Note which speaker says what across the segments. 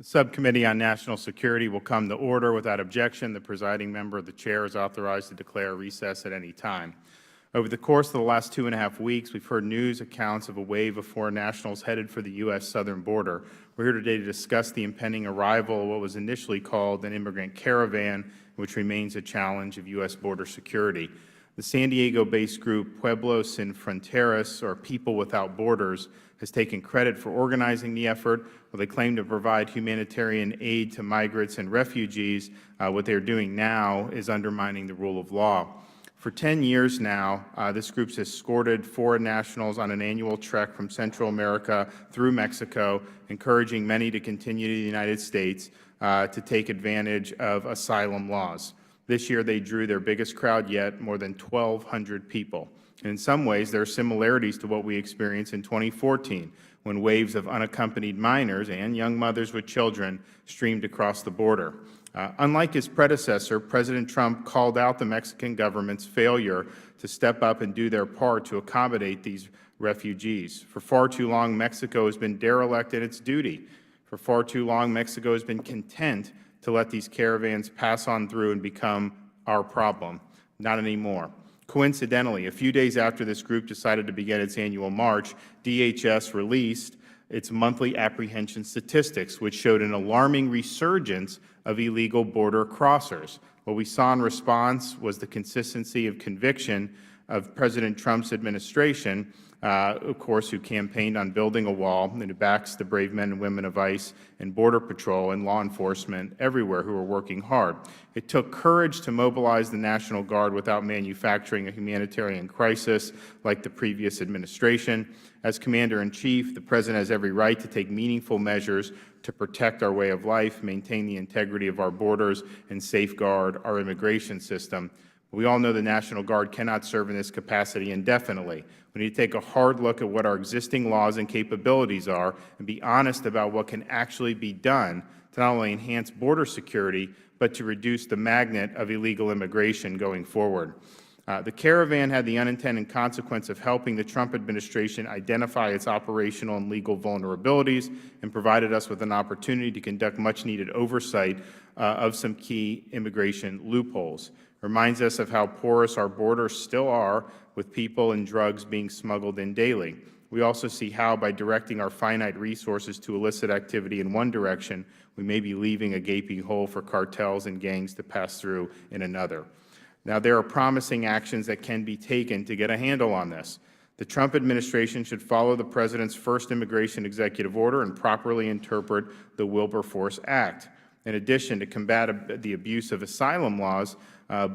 Speaker 1: Subcommittee on National Security will come to order. Without objection, the presiding member of the chair is authorized to declare a recess at any time. Over the course of the last 2.5 weeks, we've heard news accounts of a wave of foreign nationals headed for the U.S. southern border. We're here today to discuss the impending arrival of what was initially called an immigrant caravan, which remains a challenge of U.S. border security. The San Diego-based group Pueblos Sin Fronteras, or People Without Borders, has taken credit for organizing the effort. While they claim to provide humanitarian aid to migrants and refugees, what they are doing now is undermining the rule of law. For 10 years now, this group has escorted foreign nationals on an annual trek from Central America through Mexico, encouraging many to continue to the United States to take advantage of asylum laws. This year, they drew their biggest crowd yet, more than 1,200 people. And in some ways, there are similarities to what we experienced in 2014, when waves of unaccompanied minors and young mothers with children streamed across the border. Unlike his predecessor, President Trump called out the Mexican government's failure to step up and do their part to accommodate these refugees. For far too long, Mexico has been derelict in its duty. For far too long, Mexico has been content to let these caravans pass on through and become our problem. Not anymore. Coincidentally, a few days after this group decided to begin its annual march, DHS released its monthly apprehension statistics, which showed an alarming resurgence of illegal border crossers. What we saw in response was the consistency of conviction of President Trump's administration, of course, who campaigned on building a wall and who backs the brave men and women of ICE and Border Patrol and law enforcement everywhere who are working hard. It took courage to mobilize the National Guard without manufacturing a humanitarian crisis like the previous administration. As Commander-in-Chief, the President has every right to take meaningful measures to protect our way of life, maintain the integrity of our borders, and safeguard our immigration system. We all know the National Guard cannot serve in this capacity indefinitely. We need to take a hard look at what our existing laws and capabilities are and be honest about what can actually be done to not only enhance border security, but to reduce the magnet of illegal immigration going forward. The caravan had the unintended consequence of helping the Trump administration identify its operational and legal vulnerabilities and provided us with an opportunity to conduct much-needed oversight of some key immigration loopholes. Reminds us of how porous our borders still are, with people and drugs being smuggled in daily. We also see how, by directing our finite resources to illicit activity in one direction, we may be leaving a gaping hole for cartels and gangs to pass through in another. Now, there are promising actions that can be taken to get a handle on this. The Trump administration should follow the President's first immigration executive order and properly interpret the Wilberforce Act. In addition, to combat the abuse of asylum laws,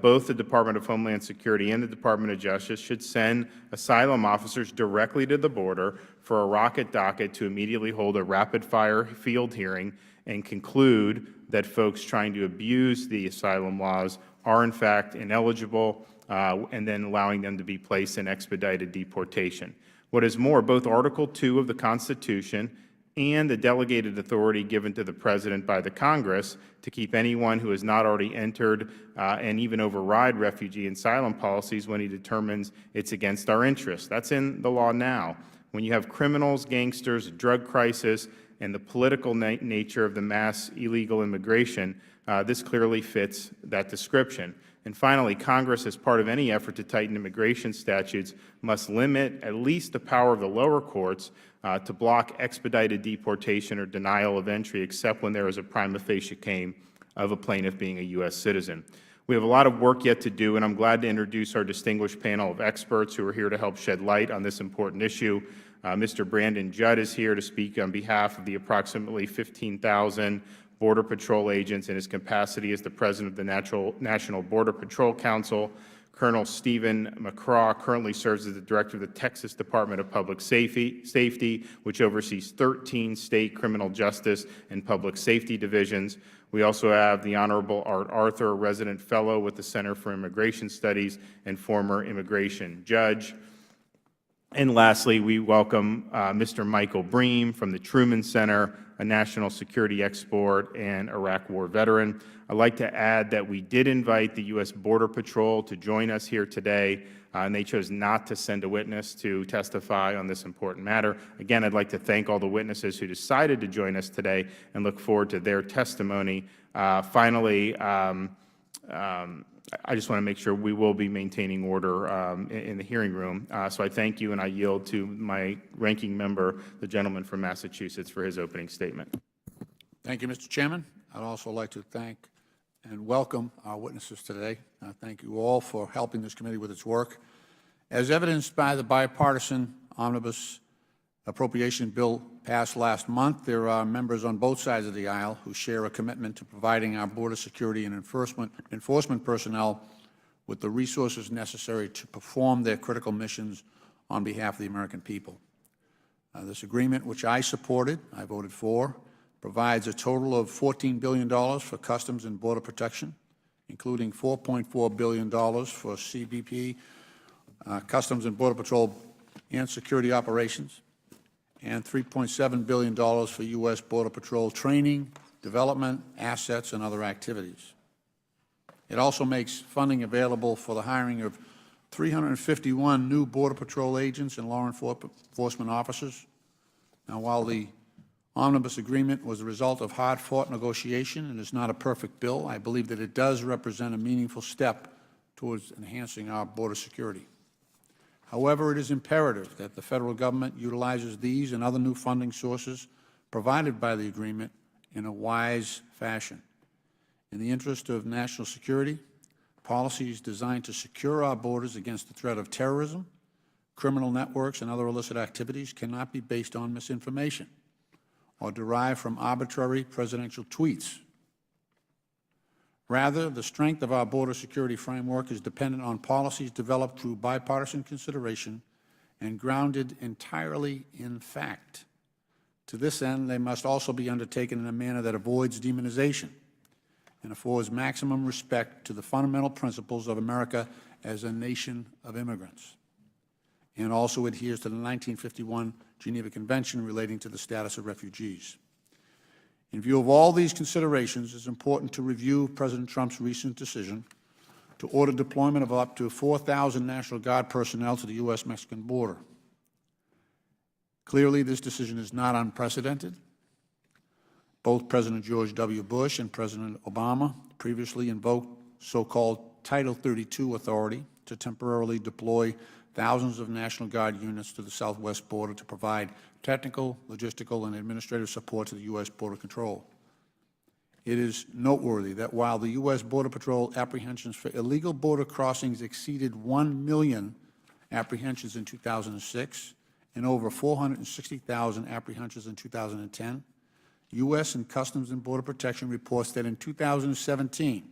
Speaker 1: both the Department of Homeland Security and the Department of Justice should send asylum officers directly to the border for a rocket docket to immediately hold a rapid-fire field hearing and conclude that folks trying to abuse the asylum laws are in fact ineligible, and then allowing them to be placed in expedited deportation. What is more, both Article 2 of the Constitution and the delegated authority given to the President by the Congress to keep anyone who has not already entered and even override refugee and asylum policies when he determines it's against our interests. That's in the law now. When you have criminals, gangsters, a drug crisis, and the political nature of the mass illegal immigration, this clearly fits that description. And finally, Congress, as part of any effort to tighten immigration statutes, must limit at least the power of the lower courts to block expedited deportation or denial of entry, except when there is a prima facie claim of a plaintiff being a U.S. citizen. We have a lot of work yet to do, and I'm glad to introduce our distinguished panel of experts who are here to help shed light on this important issue. Mr. Brandon Judd is here to speak on behalf of the approximately 15,000 Border Patrol agents in his capacity as the President of the National Border Patrol Council. Colonel Stephen McCraw currently serves as the Director of the Texas Department of Public Safety, which oversees 13 state criminal justice and public safety divisions. We also have the Honorable Art Arthur, a resident fellow with the Center for Immigration Studies and former immigration judge. And lastly, we welcome Mr. Michael Bream from the Truman Center, a national security expert and Iraq War veteran. I'd like to add that we did invite the U.S. Border Patrol to join us here today. and they chose not to send a witness to testify on this important matter. Again, I'd like to thank all the witnesses who decided to join us today and look forward to their testimony. Finally, I just want to make sure we will be maintaining order in the hearing room. So I thank you, and I yield to my ranking member, the gentleman from Massachusetts, for his opening statement.
Speaker 2: Thank you, Mr. Chairman. I'd also like to thank and welcome our witnesses today. Thank you all for helping this committee with its work. As evidenced by the bipartisan omnibus appropriation bill passed last month, there are members on both sides of the aisle who share a commitment to providing our border security and enforcement personnel with the resources necessary to perform their critical missions on behalf of the American people. This agreement, which I supported, I voted for, provides a total of $14 billion for Customs and Border Protection, including $4.4 billion for CBP, Customs and Border Patrol and security operations, and $3.7 billion for U.S. Border Patrol training, development, assets, and other activities. It also makes funding available for the hiring of 351 new Border Patrol agents and law enforcement officers. Now, while the omnibus agreement was a result of hard-fought negotiation and is not a perfect bill, I believe that it does represent a meaningful step towards enhancing our border security. However, it is imperative that the federal government utilizes these and other new funding sources provided by the agreement in a wise fashion. In the interest of national security, policies designed to secure our borders against the threat of terrorism, criminal networks, and other illicit activities cannot be based on misinformation or derived from arbitrary presidential tweets. Rather, the strength of our border security framework is dependent on policies developed through bipartisan consideration and grounded entirely in fact. To this end, they must also be undertaken in a manner that avoids demonization and affords maximum respect to the fundamental principles of America as a nation of immigrants, and also adheres to the 1951 Geneva Convention relating to the status of refugees. In view of all these considerations, it's important to review President Trump's recent decision to order deployment of up to 4,000 National Guard personnel to the U.S.-Mexican border. Clearly, this decision is not unprecedented. Both President George W. Bush and President Obama previously invoked so-called Title 32 authority to temporarily deploy thousands of National Guard units to the southwest border to provide technical, logistical, and administrative support to the U.S. Border Control. It is noteworthy that while the U.S. Border Patrol apprehensions for illegal border crossings exceeded 1 million apprehensions in 2006 and over 460,000 apprehensions in 2010, U.S. and Customs and Border Protection reports that in 2017,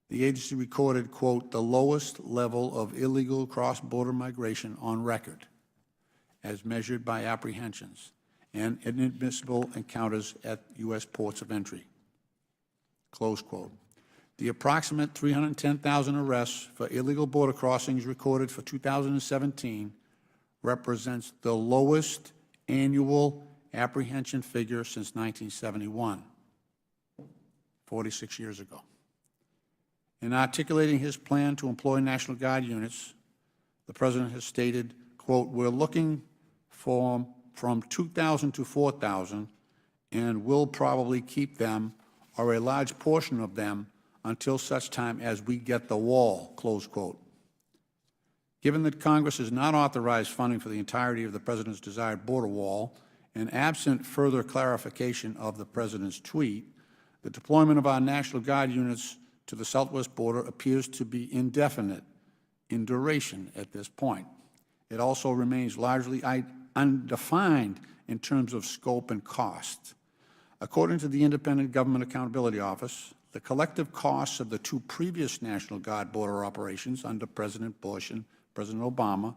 Speaker 2: the agency recorded, quote, the lowest level of illegal cross-border migration on record, as measured by apprehensions and inadmissible encounters at U.S. ports of entry, close quote. The approximate 310,000 arrests for illegal border crossings recorded for 2017 represents the lowest annual apprehension figure since 1971, 46 years ago. In articulating his plan to employ National Guard units, the President has stated, quote, we're looking for from 2,000 to 4,000 and will probably keep them or a large portion of them until such time as we get the wall, close quote. Given that Congress has not authorized funding for the entirety of the President's desired border wall, and absent further clarification of the President's tweet, the deployment of our National Guard units to the southwest border appears to be indefinite in duration at this point. It also remains largely undefined in terms of scope and cost. According to the Independent Government Accountability Office, the collective costs of the two previous National Guard border operations under President Bush and President Obama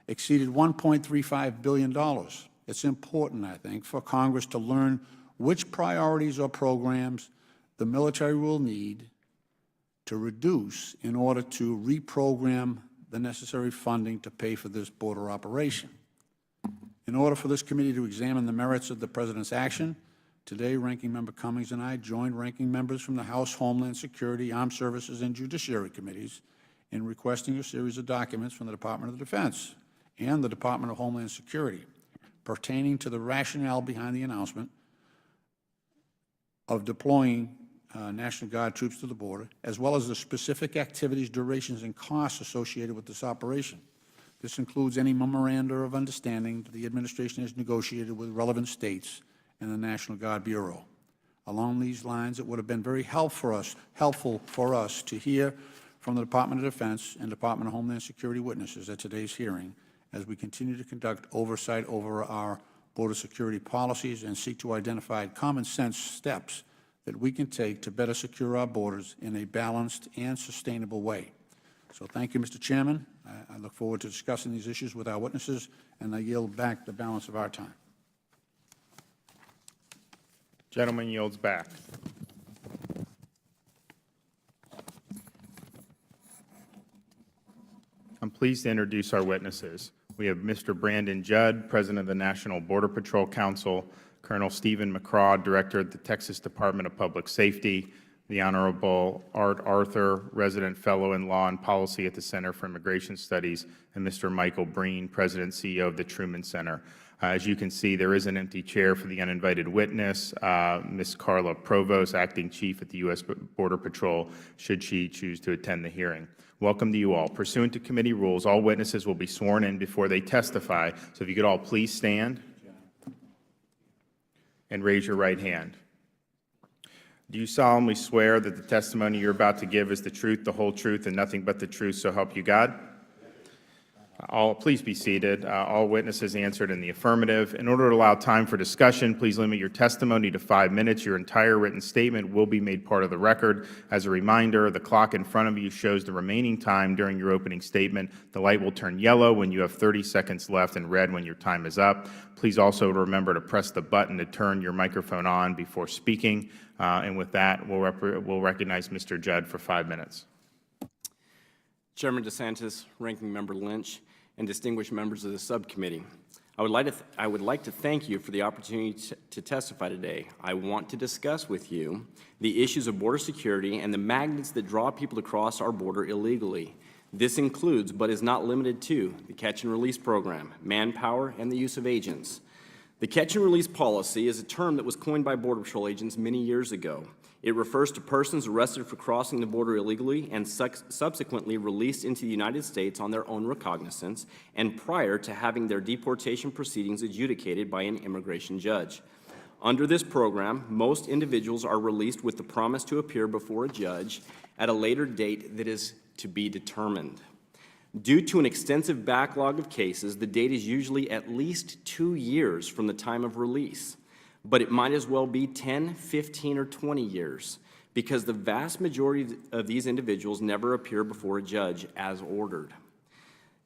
Speaker 2: exceeded $1.35 billion. It's important, I think, for Congress to learn which priorities or programs the military will need to reduce in order to reprogram the necessary funding to pay for this border operation. In order for this committee to examine the merits of the President's action, today Ranking Member Cummings and I joined ranking members from the House Homeland Security, Armed Services, and Judiciary Committees in requesting a series of documents from the Department of Defense and the Department of Homeland Security pertaining to the rationale behind the announcement of deploying National Guard troops to the border, as well as the specific activities, durations, and costs associated with this operation. This includes any memoranda of understanding that the administration has negotiated with relevant states and the National Guard Bureau. Along these lines, it would have been very helpful for us to hear from the Department of Defense and Department of Homeland Security witnesses at today's hearing as we continue to conduct oversight over our border security policies and seek to identify common sense steps that we can take to better secure our borders in a balanced and sustainable way. So thank you, Mr. Chairman. I look forward to discussing these issues with our witnesses, and I yield back the balance of our time.
Speaker 1: Gentleman yields back. I'm pleased to introduce our witnesses. We have Mr. Brandon Judd, President of the National Border Patrol Council, Colonel Stephen McCraw, Director of the Texas Department of Public Safety, the Honorable Art Arthur, Resident Fellow in Law and Policy at the Center for Immigration Studies, and Mr. Michael Breen, President and CEO of the Truman Center. As you can see, there is an empty chair for the uninvited witness, Ms. Carla Provost, Acting Chief at the U.S. Border Patrol, should she choose to attend the hearing. Welcome to you all. Pursuant to committee rules, all witnesses will be sworn in before they testify. So if you could all please stand and raise your right hand. Do you solemnly swear that the testimony you're about to give is the truth, the whole truth, and nothing but the truth, so help you God? Please be seated. All witnesses answered in the affirmative. In order to allow time for discussion, please limit your testimony to 5 minutes. Your entire written statement will be made part of the record. As a reminder, the clock in front of you shows the remaining time during your opening statement. The light will turn yellow when you have 30 seconds left and red when your time is up. Please also remember to press the button to turn your microphone on before speaking. And with that, we'll recognize Mr. Judd for 5 minutes.
Speaker 3: Chairman DeSantis, Ranking Member Lynch, and distinguished members of the subcommittee, I would like to thank you for the opportunity to testify today. I want to discuss with you the issues of border security and the magnets that draw people to cross our border illegally. This includes, but is not limited to, the catch and release program, manpower, and the use of agents. The catch and release policy is a term that was coined by Border Patrol agents many years ago. It refers to persons arrested for crossing the border illegally and subsequently released into the United States on their own recognizance and prior to having their deportation proceedings adjudicated by an immigration judge. Under this program, most individuals are released with the promise to appear before a judge at a later date that is to be determined. Due to an extensive backlog of cases, the date is usually at least 2 years from the time of release. But it might as well be 10, 15, or 20 years, because the vast majority of these individuals never appear before a judge as ordered.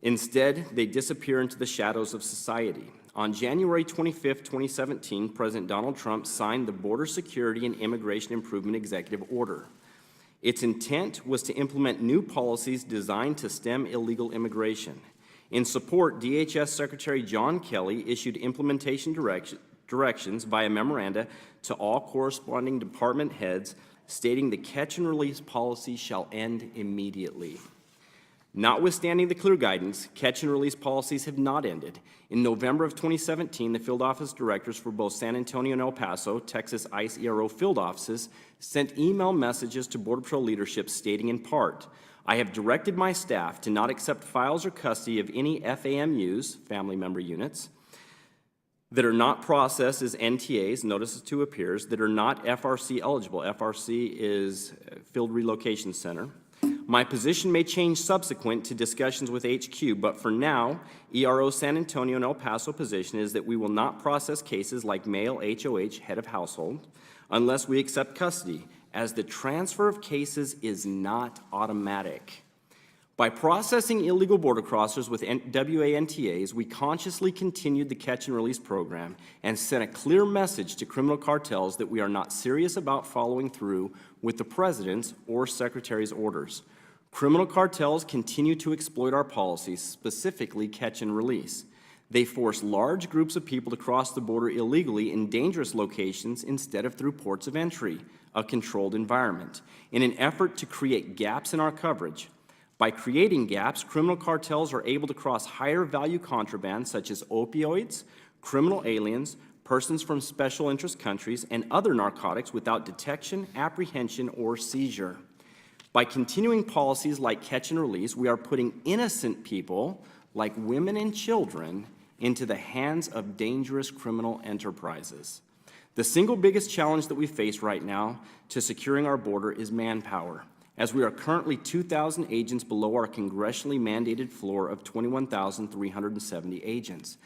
Speaker 3: Instead, they disappear into the shadows of society. On January 25, 2017, President Donald Trump signed the Border Security and Immigration Improvement Executive Order. Its intent was to implement new policies designed to stem illegal immigration. In support, DHS Secretary John Kelly issued implementation directions via memoranda to all corresponding department heads stating the catch and release policy shall end immediately. Notwithstanding the clear guidance, catch and release policies have not ended. In November of 2017, the field office directors for both San Antonio and El Paso, Texas ICE ERO field offices, sent email messages to Border Patrol leadership stating in part, I have directed my staff to not accept files or custody of any FAMUs, family member units, that are not processed as NTAs, notices to appears, that are not FRC eligible. FRC is Field Relocation Center. My position may change subsequent to discussions with HQ, but for now, ERO San Antonio and El Paso position is that we will not process cases like male HOH, head of household, unless we accept custody, as the transfer of cases is not automatic. By processing illegal border crossers with WANTAs, we consciously continued the catch and release program and sent a clear message to criminal cartels that we are not serious about following through with the President's or Secretary's orders. Criminal cartels continue to exploit our policies, specifically catch and release. They force large groups of people to cross the border illegally in dangerous locations instead of through ports of entry, a controlled environment, in an effort to create gaps in our coverage. By creating gaps, criminal cartels are able to cross higher value contraband such as opioids, criminal aliens, persons from special interest countries, and other narcotics without detection, apprehension, or seizure. By continuing policies like catch and release, we are putting innocent people, like women and children, into the hands of dangerous criminal enterprises. The single biggest challenge that we face right now to securing our border is manpower, as we are currently 2,000 agents below our congressionally mandated floor of 21,370 agents.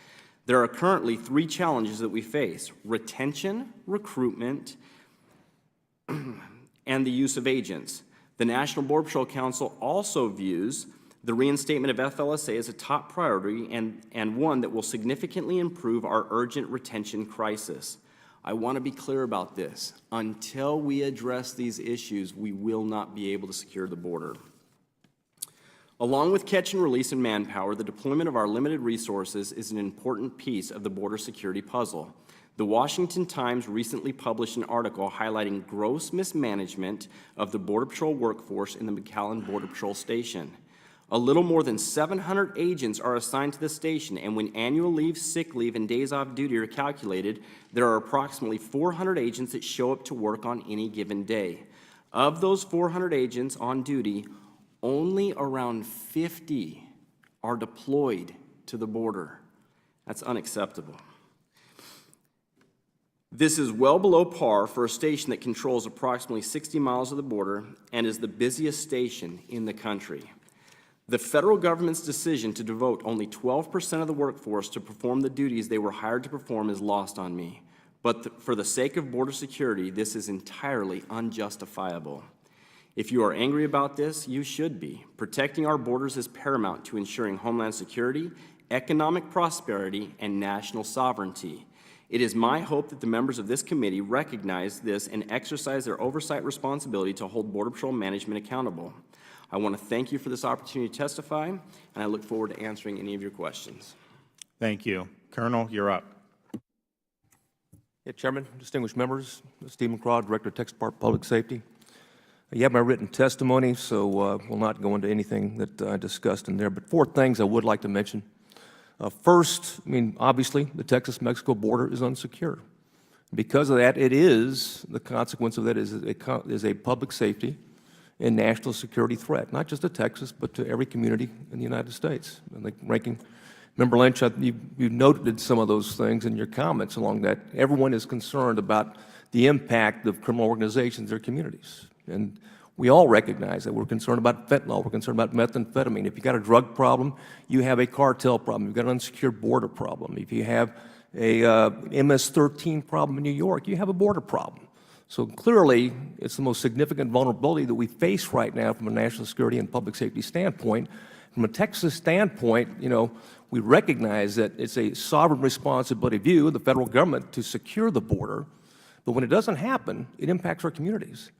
Speaker 3: There are currently 3 challenges that we face: retention, recruitment, and the use of agents. The National Border Patrol Council also views the reinstatement of FLSA as a top priority and one that will significantly improve our urgent retention crisis. I want to be clear about this. Until we address these issues, we will not be able to secure the border. Along with catch and release and manpower, the deployment of our limited resources is an important piece of the border security puzzle. The Washington Times recently published an article highlighting gross mismanagement of the Border Patrol workforce in the McAllen Border Patrol Station. A little more than 700 agents are assigned to the station, and when annual leave, sick leave, and days off duty are calculated, there are approximately 400 agents that show up to work on any given day. Of those 400 agents on duty, only around 50 are deployed to the border. That's unacceptable. This is well below par for a station that controls approximately 60 miles of the border and is the busiest station in the country. The federal government's decision to devote only 12% of the workforce to perform the duties they were hired to perform is lost on me. But for the sake of border security, this is entirely unjustifiable. If you are angry about this, you should be. Protecting our borders is paramount to ensuring homeland security, economic prosperity, and national sovereignty. It is my hope that the members of this committee recognize this and exercise their oversight responsibility to hold Border Patrol management accountable. I want to thank you for this opportunity to testify, and I look forward to answering any of your questions.
Speaker 1: Thank you. Colonel, you're up.
Speaker 4: Yeah, Chairman, distinguished members, Steve McCraw, Director of Texas Department of Public Safety. You have my written testimony, so we'll not go into anything that I discussed in there, but 4 things I would like to mention. First, obviously, the Texas-Mexico border is unsecure. Because of that, the consequence of that is a public safety and national security threat, not just to Texas, but to every community in the United States. And like Ranking Member Lynch, you noted some of those things in your comments along that. Everyone is concerned about the impact of criminal organizations in their communities. And we all recognize that. We're concerned about fentanyl. We're concerned about methamphetamine. If you've got a drug problem, you have a cartel problem. You've got an unsecured border problem. If you have a MS-13 problem in New York, you have a border problem. So clearly, it's the most significant vulnerability that we face right now from a national security and public safety standpoint. From a Texas standpoint, we recognize that it's a sovereign responsibility view of the federal government to secure the border. But when it doesn't happen, it impacts our communities.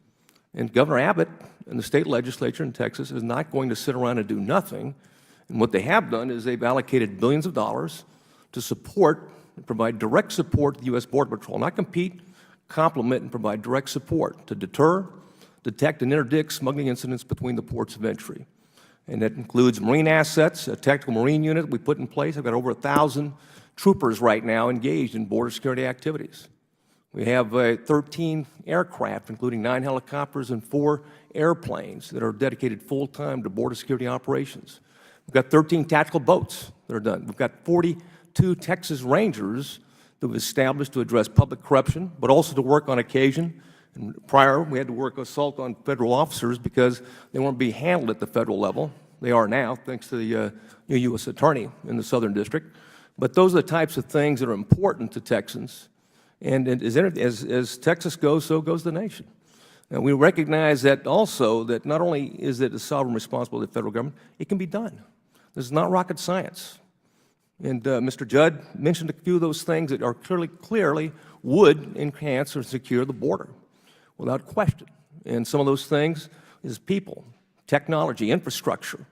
Speaker 4: And Governor Abbott and the state legislature in Texas is not going to sit around and do nothing. And what they have done is they've allocated billions of dollars to support and provide direct support to the U.S. Border Patrol, not compete, complement, and provide direct support to deter, detect, and interdict smuggling incidents between the ports of entry. And that includes Marine assets, a tactical Marine unit we put in place. I've got over 1,000 troopers right now engaged in border security activities. We have 13 aircraft, including 9 helicopters and 4 airplanes that are dedicated full-time to border security operations. We've got 13 tactical boats that are done. We've got 42 Texas Rangers that we've established to address public corruption, but also to work on occasion. And prior, we had to work assault on federal officers because they weren't being handled at the federal level. They are now, thanks to the new U.S. Attorney in the Southern District. But those are the types of things that are important to Texans. And as Texas goes, so goes the nation. And we recognize that also that not only is it a sovereign responsibility of the federal government, it can be done. This is not rocket science. And Mr. Judd mentioned a few of those things that are clearly would enhance or secure the border, without question. And some of those things is people, technology, infrastructure,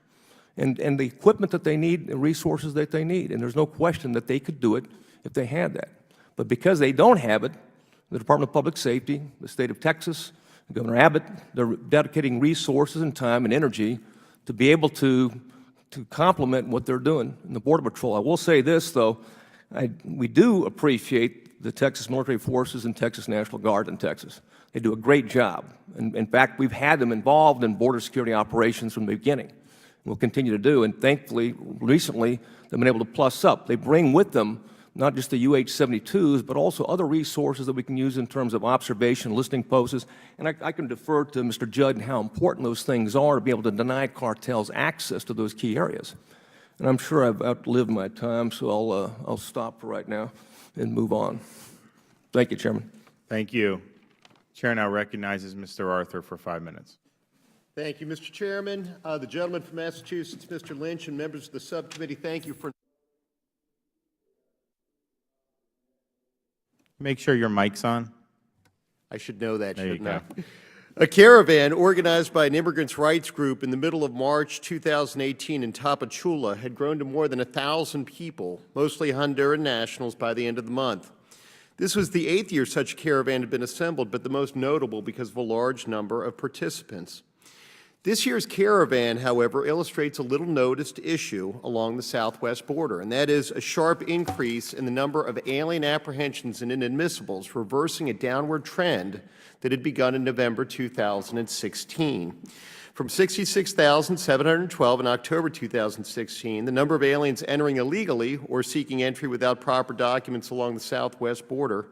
Speaker 4: and the equipment that they need, the resources that they need. And there's no question that they could do it if they had that. But because they don't have it, the Department of Public Safety, the state of Texas, Governor Abbott, they're dedicating resources and time and energy to be able to complement what they're doing in the Border Patrol. I will say this, though. We do appreciate the Texas Military Forces and Texas National Guard in Texas. They do a great job. And in fact, we've had them involved in border security operations from the beginning. We'll continue to do. And thankfully, recently, they've been able to plus up. They bring with them not just the UH-72s, but also other resources that we can use in terms of observation, listening posts. And I can defer to Mr. Judd and how important those things are to be able to deny cartels access to those key areas. And I'm sure I've outlived my time, so I'll stop for right now and move on. Thank you, Chairman.
Speaker 1: Thank you. Chair now recognizes Mr. Arthur for 5 minutes.
Speaker 5: Thank you, Mr. Chairman. The gentleman from Massachusetts, Mr. Lynch, and members of the subcommittee, thank you for...
Speaker 1: Make sure your mic's on.
Speaker 5: I should know that,
Speaker 1: There you
Speaker 5: shouldn't I?
Speaker 1: go.
Speaker 5: A caravan organized by an immigrants' rights group in the middle of March 2018 in Tapachula had grown to more than 1,000 people, mostly Honduran nationals, by the end of the month. This was the 8th year such a caravan had been assembled, but the most notable because of a large number of participants. This year's caravan, however, illustrates a little-noticed issue along the southwest border, and that is a sharp increase in the number of alien apprehensions and inadmissibles, reversing a downward trend that had begun in November 2016. From 66,712 in October 2016, the number of aliens entering illegally or seeking entry without proper documents along the southwest border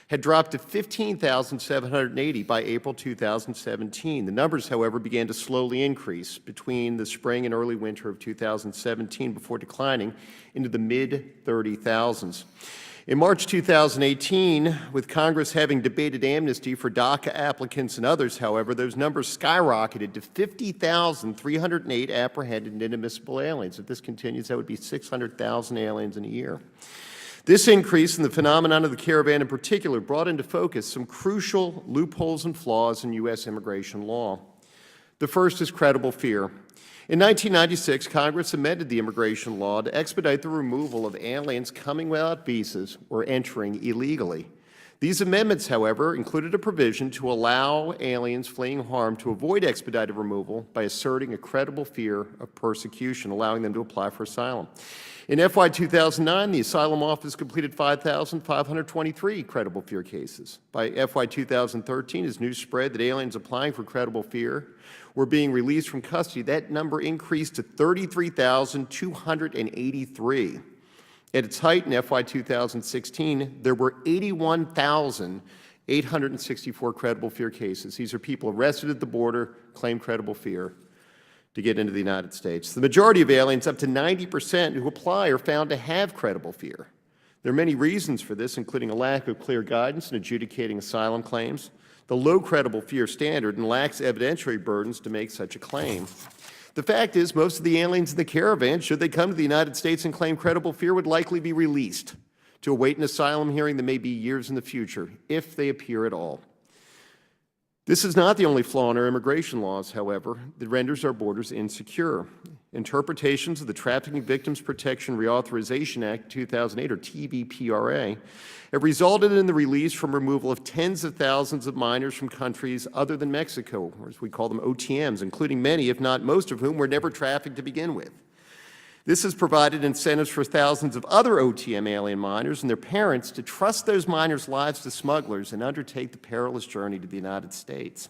Speaker 5: had dropped to 15,780 by April 2017. The numbers, however, began to slowly increase between the spring and early winter of 2017 before declining into the mid-30,000s. In March 2018, with Congress having debated amnesty for DACA applicants and others, however, those numbers skyrocketed to 50,308 apprehended and inadmissible aliens. If this continues, that would be 600,000 aliens in a year. This increase in the phenomenon of the caravan in particular brought into focus some crucial loopholes and flaws in U.S. immigration law. The first is credible fear. In 1996, Congress amended the immigration law to expedite the removal of aliens coming without visas or entering illegally. These amendments, however, included a provision to allow aliens fleeing harm to avoid expedited removal by asserting a credible fear of persecution, allowing them to apply for asylum. In FY 2009, the Asylum Office completed 5,523 credible fear cases. By FY 2013, as news spread that aliens applying for credible fear were being released from custody, that number increased to 33,283. At its height in FY 2016, there were 81,864 credible fear cases. These are people arrested at the border, claim credible fear to get into the United States. The majority of aliens, up to 90%, who apply are found to have credible fear. There are many reasons for this, including a lack of clear guidance in adjudicating asylum claims, the low credible fear standard, and lacks evidentiary burdens to make such a claim. The fact is, most of the aliens in the caravan, should they come to the United States and claim credible fear, would likely be released to await an asylum hearing that may be years in the future, if they appear at all. This is not the only flaw in our immigration laws, however, that renders our borders insecure. Interpretations of the Trafficking Victims Protection Reauthorization Act 2008, or TVPRA, have resulted in the release from removal of tens of thousands of minors from countries other than Mexico, or as we call them, OTMs, including many, if not most of whom, were never trafficked to begin with. This has provided incentives for thousands of other OTM alien minors and their parents to trust those minors' lives to smugglers and undertake the perilous journey to the United States.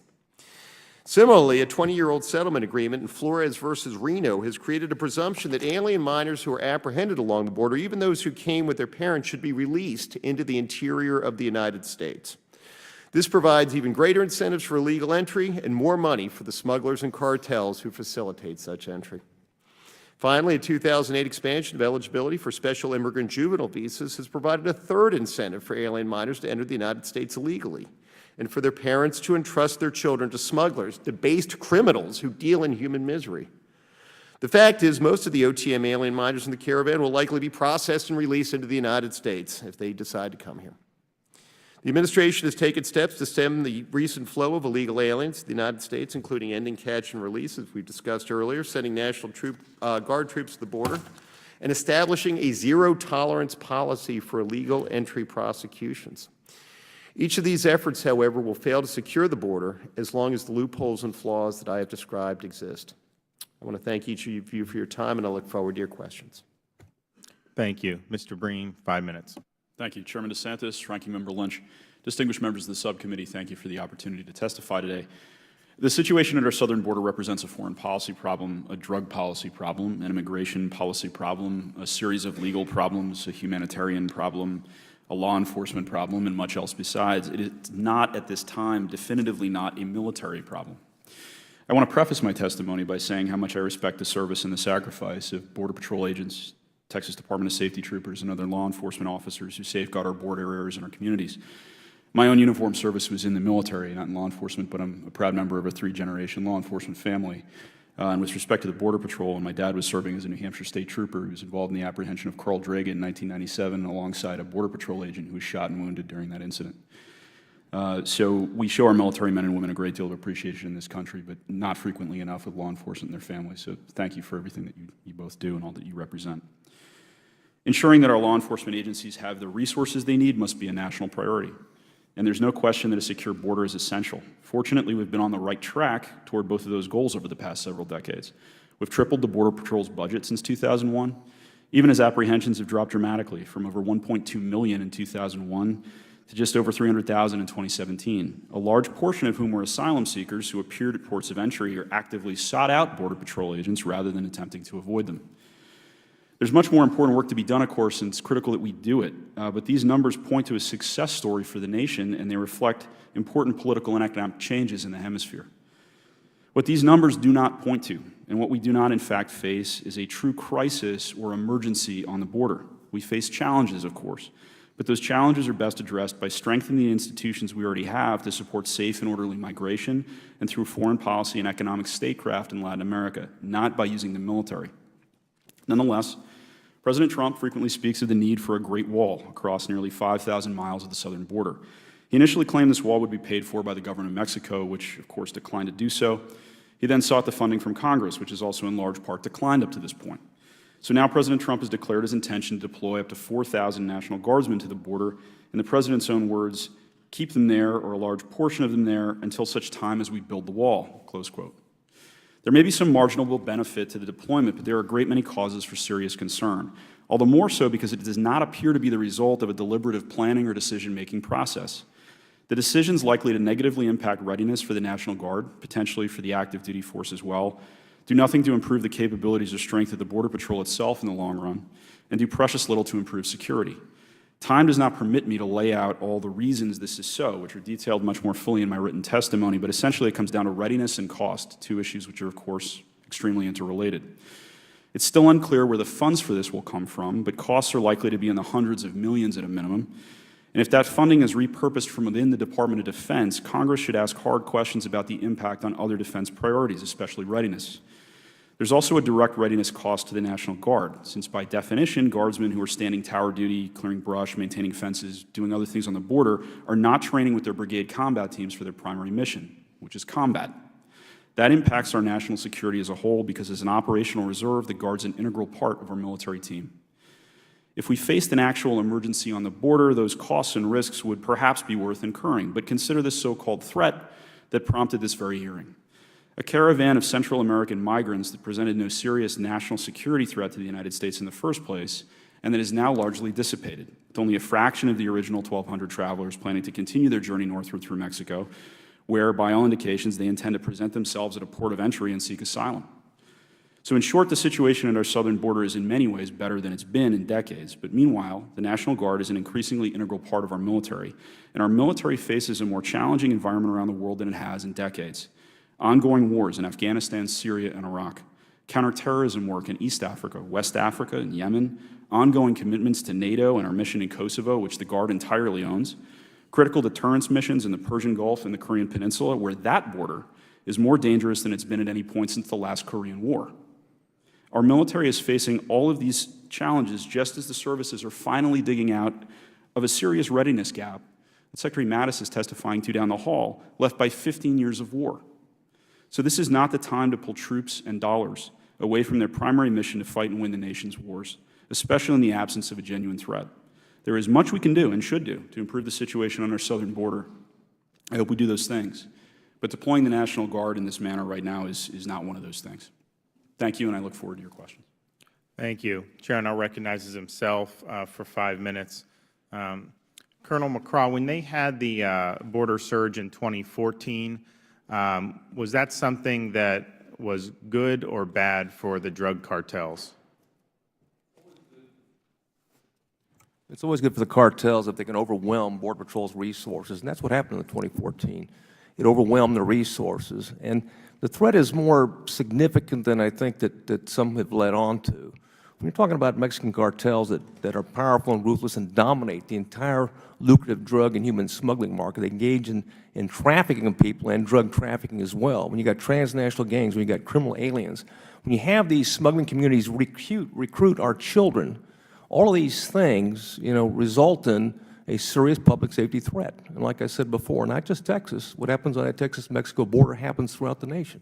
Speaker 5: Similarly, a 20-year-old settlement agreement in Flores versus Reno has created a presumption that alien minors who are apprehended along the border, even those who came with their parents, should be released into the interior of the United States. This provides even greater incentives for illegal entry and more money for the smugglers and cartels who facilitate such entry. Finally, a 2008 expansion of eligibility for special immigrant juvenile visas has provided a third incentive for alien minors to enter the United States illegally, and for their parents to entrust their children to smugglers, debased criminals who deal in human misery. The fact is, most of the OTM alien minors in the caravan will likely be processed and released into the United States if they decide to come here. The administration has taken steps to stem the recent flow of illegal aliens to the United States, including ending catch and release, as we've discussed earlier, sending National Guard troops to the border, and establishing a zero-tolerance policy for illegal entry prosecutions. Each of these efforts, however, will fail to secure the border as long as the loopholes and flaws that I have described exist. I want to thank each of you for your time, and I look forward to your questions.
Speaker 1: Thank you. Mr. Breen, 5 minutes.
Speaker 6: Thank you, Chairman DeSantis, Ranking Member Lynch. Distinguished members of the subcommittee, thank you for the opportunity to testify today. The situation at our southern border represents a foreign policy problem, a drug policy problem, an immigration policy problem, a series of legal problems, a humanitarian problem, a law enforcement problem, and much else besides. It is not, at this time, definitively not a military problem. I want to preface my testimony by saying how much I respect the service and the sacrifice of Border Patrol agents, Texas Department of Safety troopers, and other law enforcement officers who safeguard our border areas and our communities. My own uniformed service was in the military, not in law enforcement, but I'm a proud member of a 3-generation law enforcement family. And with respect to the Border Patrol, and my dad was serving as a New Hampshire State Trooper who was involved in the apprehension of Carl Dragan in 1997 alongside a Border Patrol agent who was shot and wounded during that incident. So we show our military men and women a great deal of appreciation in this country, but not frequently enough with law enforcement and their families. So thank you for everything that you both do and all that you represent. Ensuring that our law enforcement agencies have the resources they need must be a national priority. And there's no question that a secure border is essential. Fortunately, we've been on the right track toward both of those goals over the past several decades. We've tripled the Border Patrol's budget since 2001, even as apprehensions have dropped dramatically from over 1.2 million in 2001 to just over 300,000 in 2017, a large portion of whom were asylum seekers who appeared at ports of entry or actively sought out Border Patrol agents rather than attempting to avoid them. There's much more important work to be done, of course, and it's critical that we do it. But these numbers point to a success story for the nation, and they reflect important political and economic changes in the hemisphere. What these numbers do not point to, and what we do not in fact face, is a true crisis or emergency on the border. We face challenges, of course, but those challenges are best addressed by strengthening the institutions we already have to support safe and orderly migration and through foreign policy and economic statecraft in Latin America, not by using the military. Nonetheless, President Trump frequently speaks of the need for a Great Wall across nearly 5,000 miles of the southern border. He initially claimed this wall would be paid for by the government of Mexico, which of course declined to do so. He then sought the funding from Congress, which has also in large part declined up to this point. So now President Trump has declared his intention to deploy up to 4,000 National Guardsmen to the border, in the President's own words, keep them there, or a large portion of them there, until such time as we build the wall, close quote. There may be some marginal benefit to the deployment, but there are a great many causes for serious concern, all the more so because it does not appear to be the result of a deliberative planning or decision-making process. The decisions likely to negatively impact readiness for the National Guard, potentially for the active duty force as well, do nothing to improve the capabilities or strength of the Border Patrol itself in the long run, and do precious little to improve security. Time does not permit me to lay out all the reasons this is so, which are detailed much more fully in my written testimony, but essentially it comes down to readiness and cost, two issues which are, of course, extremely interrelated. It's still unclear where the funds for this will come from, but costs are likely to be in the hundreds of millions at a minimum. And if that funding is repurposed from within the Department of Defense, Congress should ask hard questions about the impact on other defense priorities, especially readiness. There's also a direct readiness cost to the National Guard, since by definition, guardsmen who are standing tower duty, clearing brush, maintaining fences, doing other things on the border, are not training with their brigade combat teams for their primary mission, which is combat. That impacts our national security as a whole because as an operational reserve, the Guard's an integral part of our military team. If we faced an actual emergency on the border, those costs and risks would perhaps be worth incurring, but consider this so-called threat that prompted this very hearing. A caravan of Central American migrants that presented no serious national security threat to the United States in the first place, and that is now largely dissipated, with only a fraction of the original 1,200 travelers planning to continue their journey northward through Mexico, where, by all indications, they intend to present themselves at a port of entry and seek asylum. So in short, the situation at our southern border is in many ways better than it's been in decades, but meanwhile, the National Guard is an increasingly integral part of our military, and our military faces a more challenging environment around the world than it has in decades. Ongoing wars in Afghanistan, Syria, and Iraq, counterterrorism work in East Africa, West Africa, and Yemen, ongoing commitments to NATO and our mission in Kosovo, which the Guard entirely owns, critical deterrence missions in the Persian Gulf and the Korean Peninsula, where that border is more dangerous than it's been at any point since the last Korean War. Our military is facing all of these challenges just as the services are finally digging out of a serious readiness gap that Secretary Mattis is testifying to down the hall, left by 15 years of war. So this is not the time to pull troops and dollars away from their primary mission to fight and win the nation's wars, especially in the absence of a genuine threat. There is much we can do and should do to improve the situation on our southern border. I hope we do those things. But deploying the National Guard in this manner right now is not one of those things. Thank you, and I look forward to your questions.
Speaker 1: Thank you. Chair now recognizes himself for 5 minutes. Colonel McCraw, when they had the border surge in 2014, was that something that was good or bad for the drug cartels?
Speaker 4: It's always good for the cartels if they can overwhelm Border Patrol's resources, and that's what happened in 2014. It overwhelmed the resources, and the threat is more significant than I think that some have led on to. When you're talking about Mexican cartels that are powerful and ruthless and dominate the entire lucrative drug and human smuggling market, they engage in trafficking of people and drug trafficking as well. When you got transnational gangs, when you got criminal aliens, when you have these smuggling communities recruit our children, all of these things, result in a serious public safety threat. And like I said before, not just Texas. What happens on that Texas-Mexico border happens throughout the nation.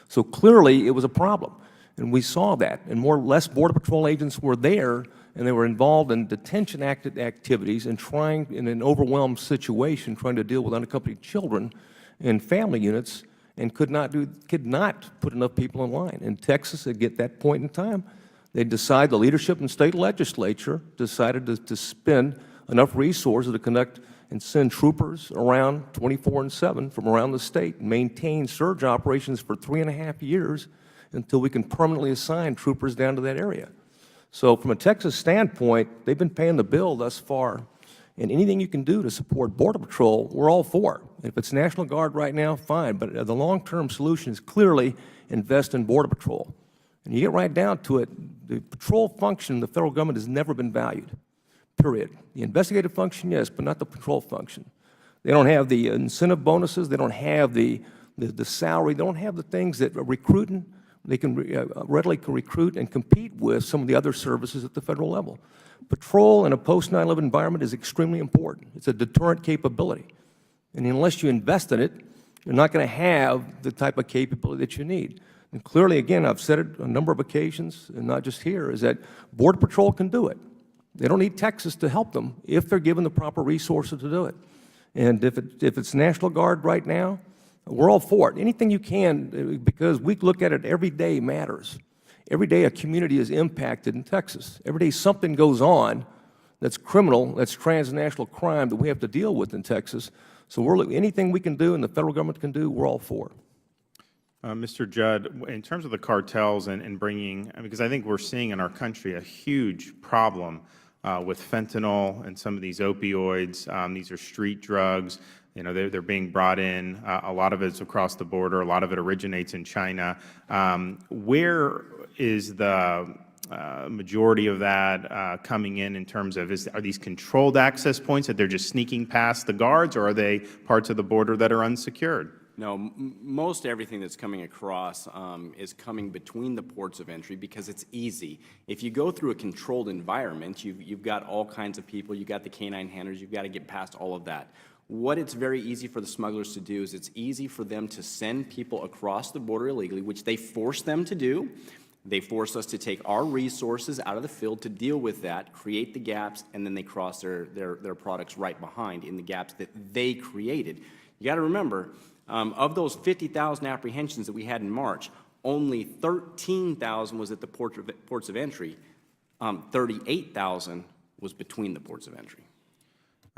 Speaker 4: So clearly, it was a problem. And we saw that. And less Border Patrol agents were there, and they were involved in detention activities and trying, in an overwhelmed situation, trying to deal with unaccompanied children and family units, and could not put enough people in line. In Texas, at that point in time, the leadership and state legislature decided to spend enough resources to conduct and send troopers around 24/7 from around the state, maintain surge operations for 3.5 years until we can permanently assign troopers down to that area. So from a Texas standpoint, they've been paying the bill thus far, and anything you can do to support Border Patrol, we're all for. If it's National Guard right now, fine, but the long-term solution is clearly invest in Border Patrol. And you get right down to it, the patrol function, the federal government has never been valued, period. The investigative function, yes, but not the patrol function. They don't have the incentive bonuses. They don't have the salary. They don't have the things that recruiting. They can readily recruit and compete with some of the other services at the federal level. Patrol in a post-9/11 environment is extremely important. It's a deterrent capability. And unless you invest in it, you're not going to have the type of capability that you need. And clearly, again, I've said it on a number of occasions, and not just here, is that Border Patrol can do it. They don't need Texas to help them if they're given the proper resources to do it. And if it's National Guard right now, we're all for it. Anything you can, because we look at it every day matters. Every day a community is impacted in Texas. Every day something goes on that's criminal, that's transnational crime that we have to deal with in Texas. So anything we can do and the federal government can do, we're all for.
Speaker 1: Mr. Judd, in terms of the cartels and bringing, because I think we're seeing in our country a huge problem with fentanyl and some of these opioids. These are street drugs. They're being brought in. A lot of it's across the border. A lot of it originates in China. Where is the majority of that coming in terms of, are these controlled access points that they're just sneaking past the guards, or are they parts of the border that are unsecured?
Speaker 3: No, most everything that's coming across is coming between the ports of entry because it's easy. If you go through a controlled environment, you've got all kinds of people, you've got the canine handlers, you've got to get past all of that. What it's very easy for the smugglers to do is it's easy for them to send people across the border illegally, which they force them to do. They force us to take our resources out of the field to deal with that, create the gaps, and then they cross their products right behind in the gaps that they created. You got to remember, of those 50,000 apprehensions that we had in March, only 13,000 was at the ports of entry. 38,000 was between the ports of entry.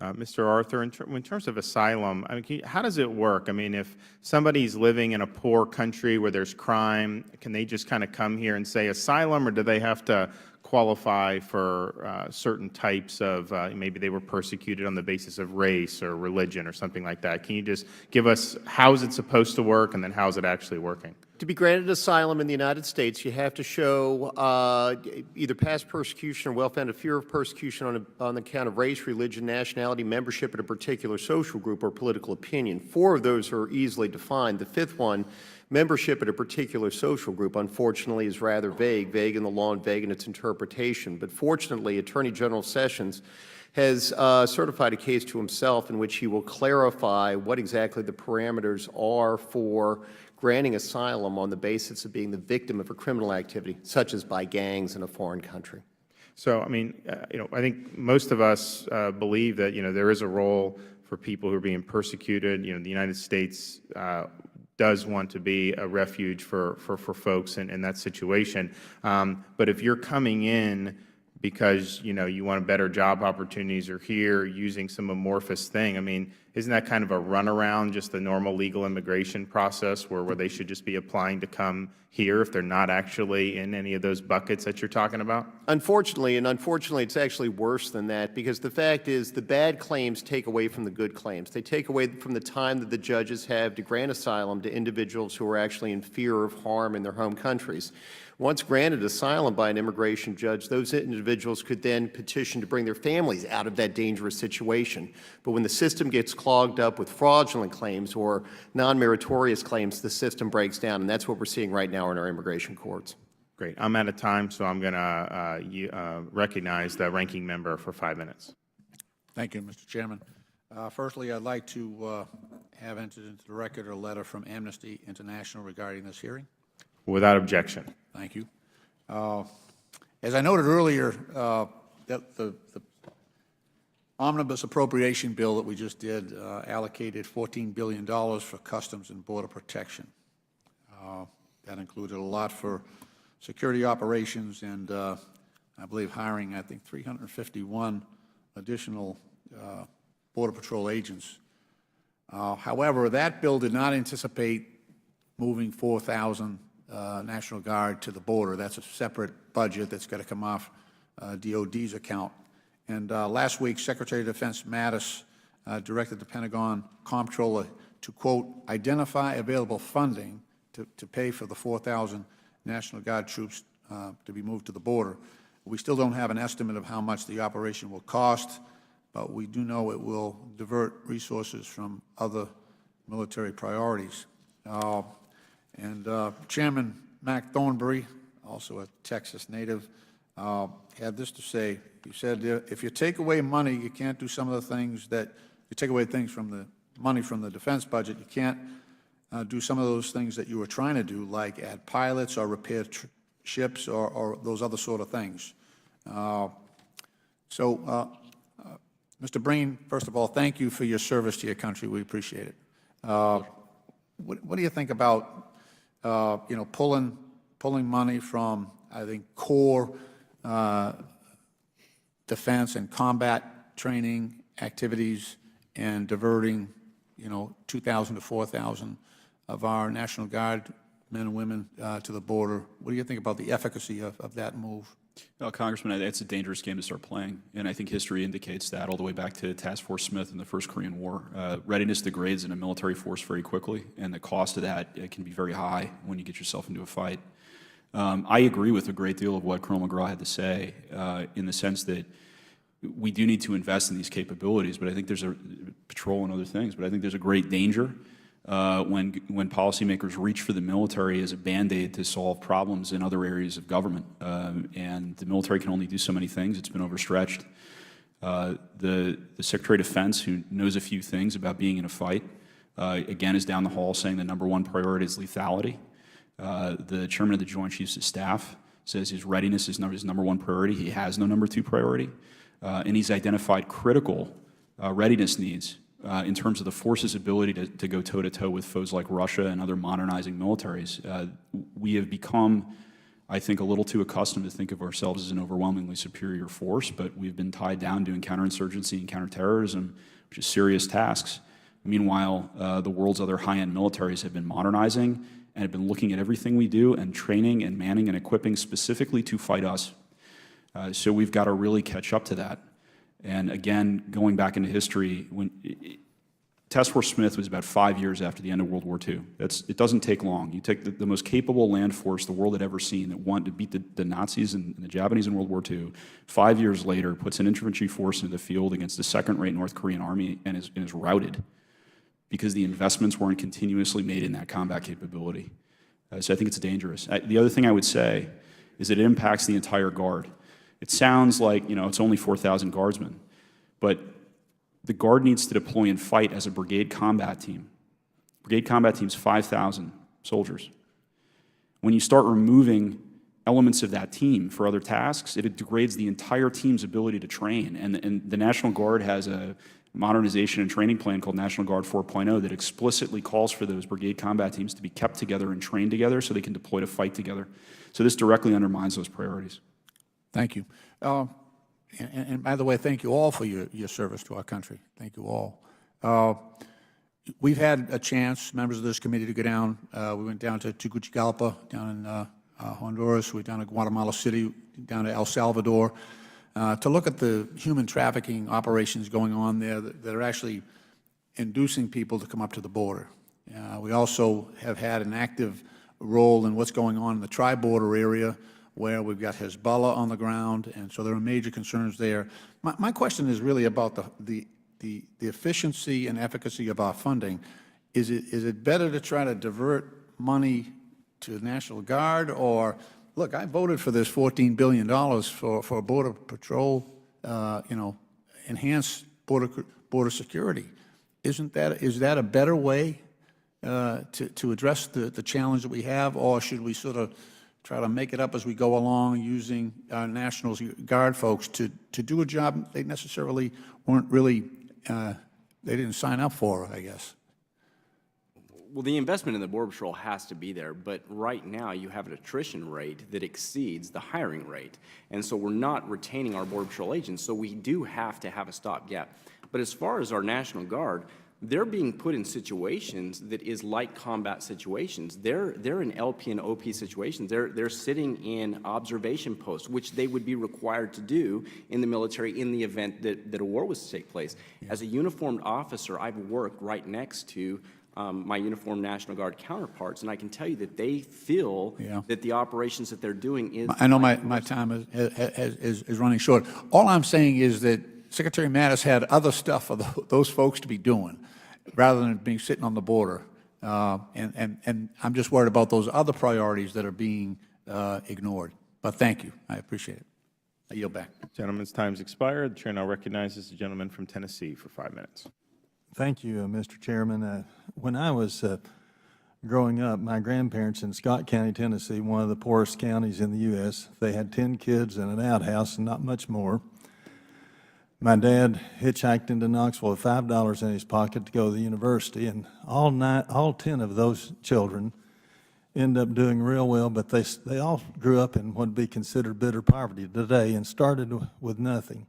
Speaker 1: Mr. Arthur, in terms of asylum, how does it work? If somebody's living in a poor country where there's crime, can they just kind of come here and say asylum, or do they have to qualify for certain types of, maybe they were persecuted on the basis of race or religion or something like that? Can you just give us how is it supposed to work, and then how is it actually working?
Speaker 5: To be granted asylum in the United States, you have to show either past persecution or well-founded fear of persecution on account of race, religion, nationality, membership in a particular social group, or political opinion. 4 of those are easily defined. The 5th one, membership in a particular social group, unfortunately is rather vague in the law and vague in its interpretation. But fortunately, Attorney General Sessions has certified a case to himself in which he will clarify what exactly the parameters are for granting asylum on the basis of being the victim of a criminal activity, such as by gangs in a foreign country.
Speaker 1: So, I think most of us believe that, there is a role for people who are being persecuted. The United States does want to be a refuge for folks in that situation. But if you're coming in because, you want better job opportunities or here using some amorphous thing, I mean, isn't that kind of a runaround just the normal legal immigration process where they should just be applying to come here if they're not actually in any of those buckets that you're talking about?
Speaker 5: Unfortunately, it's actually worse than that, because the fact is the bad claims take away from the good claims. They take away from the time that the judges have to grant asylum to individuals who are actually in fear of harm in their home countries. Once granted asylum by an immigration judge, those individuals could then petition to bring their families out of that dangerous situation. But when the system gets clogged up with fraudulent claims or non-meritorious claims, the system breaks down, and that's what we're seeing right now in our immigration courts.
Speaker 1: Great. I'm out of time, so I'm going to recognize the ranking member for 5 minutes.
Speaker 2: Thank you, Mr. Chairman. Firstly, I'd like to have entered into the record a letter from Amnesty International regarding this hearing.
Speaker 1: Without objection.
Speaker 2: Thank you. As I noted earlier, the omnibus appropriation bill that we just did allocated $14 billion for Customs and Border Protection. That included a lot for security operations and I believe hiring, 351 additional Border Patrol agents. However, that bill did not anticipate moving 4,000 National Guard to the border. That's a separate budget that's got to come off DOD's account. And last week, Secretary of Defense Mattis directed the Pentagon Comptroller to, quote, identify available funding to pay for the 4,000 National Guard troops to be moved to the border. We still don't have an estimate of how much the operation will cost, but we do know it will divert resources from other military priorities. Chairman Mac Thornberry, also a Texas native, had this to say. He said, if you take away money, you can't do some of the things that, you take away things from the money from the defense budget, you can't do some of those things that you were trying to do, like add pilots or repair ships or those other sort of things. Mr. Breen, first of all, thank you for your service to your country. We appreciate it. What do you think about pulling money from, I think, core defense and combat training activities and diverting, 2,000 to 4,000 of our National Guard men and women to the border? What do you think about the efficacy of that move?
Speaker 6: Well, Congressman, it's a dangerous game to start playing, and I think history indicates that all the way back to Task Force Smith in the First Korean War. Readiness degrades in a military force very quickly, and the cost of that can be very high when you get yourself into a fight. I agree with a great deal of what Colonel McGraw had to say in the sense that we do need to invest in these capabilities, but I think there's a patrol and other things, but I think there's a great danger when policymakers reach for the military as a Band-Aid to solve problems in other areas of government. And the military can only do so many things. It's been overstretched. The Secretary of Defense, who knows a few things about being in a fight, again is down the hall saying the #1 priority is lethality. The Chairman of the Joint Chiefs of Staff says his readiness is his #1 priority. He has no #2 priority. And he's identified critical readiness needs in terms of the force's ability to go toe-to-toe with foes like Russia and other modernizing militaries. We have become, I think, a little too accustomed to think of ourselves as an overwhelmingly superior force, but we've been tied down doing counterinsurgency and counterterrorism, which is serious tasks. Meanwhile, the world's other high-end militaries have been modernizing and have been looking at everything we do and training and manning and equipping specifically to fight us. So we've got to really catch up to that. And again, going back into history, Task Force Smith was about 5 years after the end of World War II. It doesn't take long. You take the most capable land force the world had ever seen that wanted to beat the Nazis and the Japanese in World War II. 5 years later, puts an infantry force into the field against the second-rate North Korean army and is routed because the investments weren't continuously made in that combat capability. So I think it's dangerous. The other thing I would say is that it impacts the entire Guard. It sounds like, it's only 4,000 Guardsmen, but the Guard needs to deploy and fight as a brigade combat team. Brigade combat team's 5,000 soldiers. When you start removing elements of that team for other tasks, it degrades the entire team's ability to train. And the National Guard has modernization and training plan called National Guard 4.0 that explicitly calls for those brigade combat teams to be kept together and trained together so they can deploy to fight together. So this directly undermines those priorities.
Speaker 2: Thank you. And by the way, thank you all for your service to our country. Thank you all. We've had a chance, members of this committee, to go down. We went down to Tegucigalpa, down in Honduras. We went down to Guatemala City, down to El Salvador, to look at the human trafficking operations going on there that are actually inducing people to come up to the border. We also have had an active role in what's going on in the tri-border area, where we've got Hezbollah on the ground, and so there are major concerns there. My question is really about the efficiency and efficacy of our funding. Is it better to try to divert money to the National Guard, or, look, I voted for this $14 billion for Border Patrol, enhanced border security. Is that a better way to address the challenge that we have, or should we sort of try to make it up as we go along using our National Guard folks to do a job they necessarily weren't really, they didn't sign up for, I guess?
Speaker 3: Well, the investment in the Border Patrol has to be there, but right now you have an attrition rate that exceeds the hiring rate. And so we're not retaining our Border Patrol agents, so we do have to have a stopgap. But as far as our National Guard, they're being put in situations that is like combat situations. They're in LP and OP situations. They're sitting in observation posts, which they would be required to do in the military in the event that a war was to take place. Yeah. As a uniformed officer, I've worked right next to my uniformed National Guard counterparts, and I can tell you that they feel that the operations that they're doing is...
Speaker 2: I know my time is running short. All I'm saying is that Secretary Mattis had other stuff for those folks to be doing, rather than being sitting on the border. And I'm just worried about those other priorities that are being ignored. But thank you. I appreciate it. I yield back.
Speaker 1: Gentleman's time's expired. The chair now recognizes the gentleman from Tennessee for 5 minutes.
Speaker 7: Thank you, Mr. Chairman. When I was growing up, my grandparents in Scott County, Tennessee, one of the poorest counties in the U.S., they had 10 kids and an outhouse and not much more. My dad hitchhiked into Knoxville with $5 in his pocket to go to the university, and all 10 of those children ended up doing real well, but they all grew up in what would be considered bitter poverty today and started with nothing.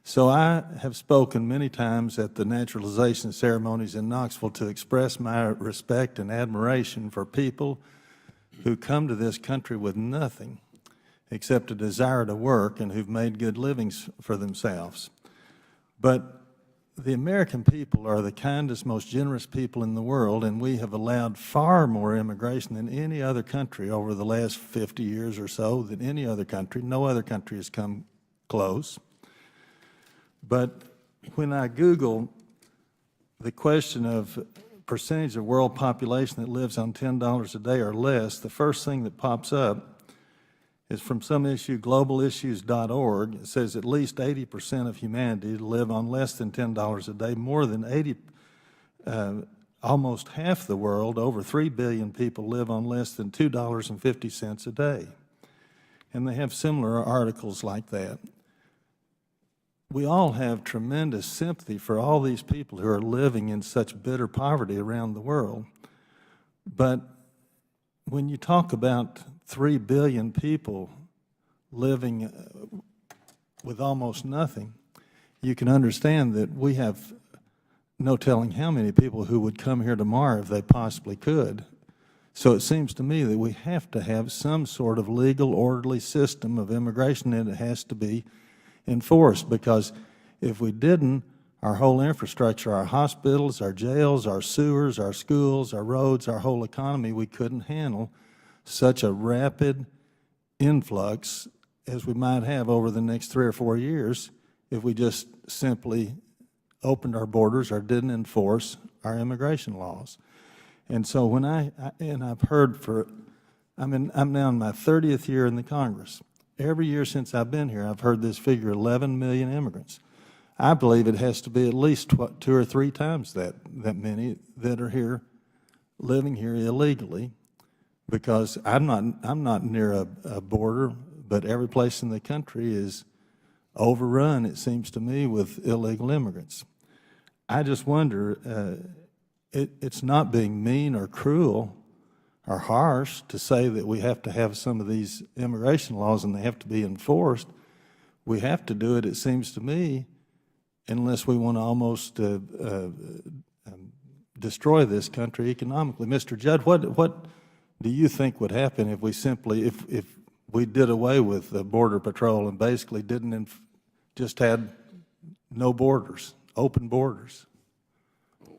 Speaker 7: So I have spoken many times at the naturalization ceremonies in Knoxville to express my respect and admiration for people who come to this country with nothing except a desire to work and who've made good livings for themselves. But the American people are the kindest, most generous people in the world, and we have allowed far more immigration than any other country over the last 50 years or so, than any other country. No other country has come close. But when I Google the question of percentage of world population that lives on $10 a day or less, the first thing that pops up is from some issue, globalissues.org. It says at least 80% of humanity live on less than $10 a day. More than almost half the world, over 3 billion people, live on less than $2.50 a day. And they have similar articles like that. We all have tremendous sympathy for all these people who are living in such bitter poverty around the world. But when you talk about 3 billion people living with almost nothing, you can understand that we have no telling how many people who would come here tomorrow if they possibly could. So it seems to me that we have to have some sort of legal, orderly system of immigration, and it has to be enforced, because if we didn't, our whole infrastructure, our hospitals, our jails, our sewers, our schools, our roads, our whole economy, we couldn't handle such a rapid influx as we might have over the next 3 or 4 years if we just simply opened our borders or didn't enforce our immigration laws. And so when I've heard I'm now in my 30th year in the Congress. Every year since I've been here, I've heard this figure, 11 million immigrants. I believe it has to be at least 2 or 3 times that many that are here, living here illegally, because I'm not near a border, but every place in the country is overrun, it seems to me, with illegal immigrants. I just wonder, it's not being mean or cruel or harsh to say that we have to have some of these immigration laws and they have to be enforced. We have to do it, it seems to me, unless we want to almost destroy this country economically. Mr. Judd, what do you think would happen if we simply, if we did away with the Border Patrol and basically didn't, just had no borders, open borders?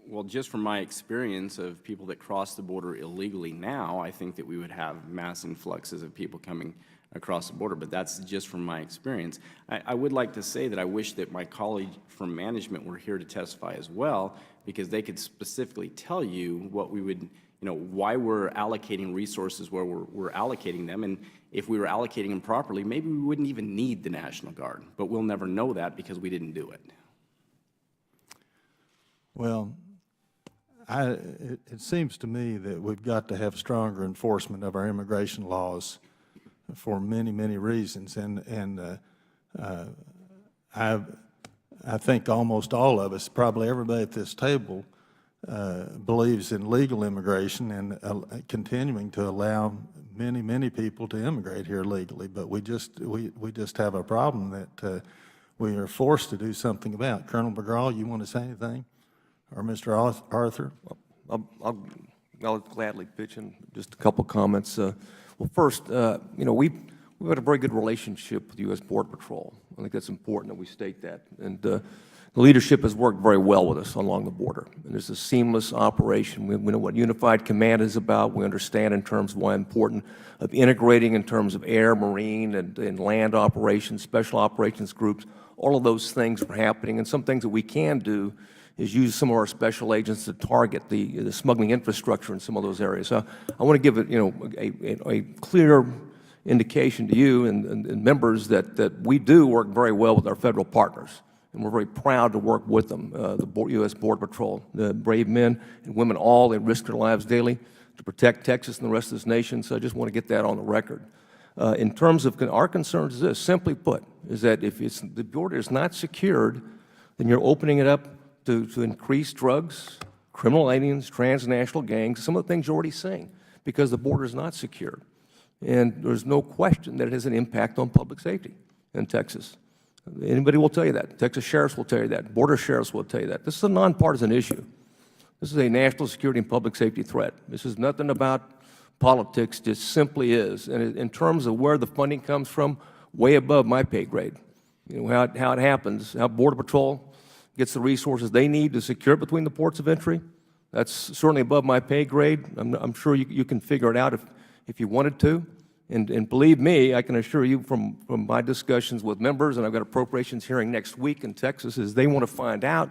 Speaker 3: Well, just from my experience of people that cross the border illegally now, I think that we would have mass influxes of people coming across the border, but that's just from my experience. I would like to say that I wish that my colleague from management were here to testify as well, because they could specifically tell you what we would, why we're allocating resources where we're allocating them, and if we were allocating them properly, maybe we wouldn't even need the National Guard, but we'll never know that because we didn't do it.
Speaker 7: Well, it seems to me that we've got to have stronger enforcement of our immigration laws for many, many reasons, and I think almost all of us, probably everybody at this table, believes in legal immigration and continuing to allow many, many people to immigrate here legally. But we just have a problem that we are forced to do something about. Colonel McGraw, you want to say anything, or Mr. Arthur?
Speaker 4: I'll gladly pitch in just a couple comments. Well, first, we've had a very good relationship with the U.S. Border Patrol. I think that's important that we state that. And the leadership has worked very well with us along the border. And there's a seamless operation. We know what Unified Command is about. We understand in terms of why important of integrating in terms of air, marine, and land operations, special operations groups. All of those things are happening. And some things that we can do is use some of our special agents to target the smuggling infrastructure in some of those areas. So I want to give it, a clear indication to you and members that we do work very well with our federal partners, and we're very proud to work with them. The U.S. Border Patrol, the brave men and women, all they risk their lives daily to protect Texas and the rest of this nation. So I just want to get that on the record. In terms of our concerns, is this simply put, is that if the border is not secured, then you're opening it up to increase drugs, criminal aliens, transnational gangs, some of the things you're already seeing, because the border is not secured. And there's no question that it has an impact on public safety in Texas. Anybody will tell you that. Texas sheriffs will tell you that. Border sheriffs will tell you that. This is a nonpartisan issue. This is a national security and public safety threat. This is nothing about politics, just simply is. And in terms of where the funding comes from, way above my pay grade. How it happens, how Border Patrol gets the resources they need to secure between the ports of entry, that's certainly above my pay grade. I'm sure you can figure it out if you wanted to. And believe me, I can assure you from my discussions with members, and I've got appropriations hearing next week in Texas, is they want to find out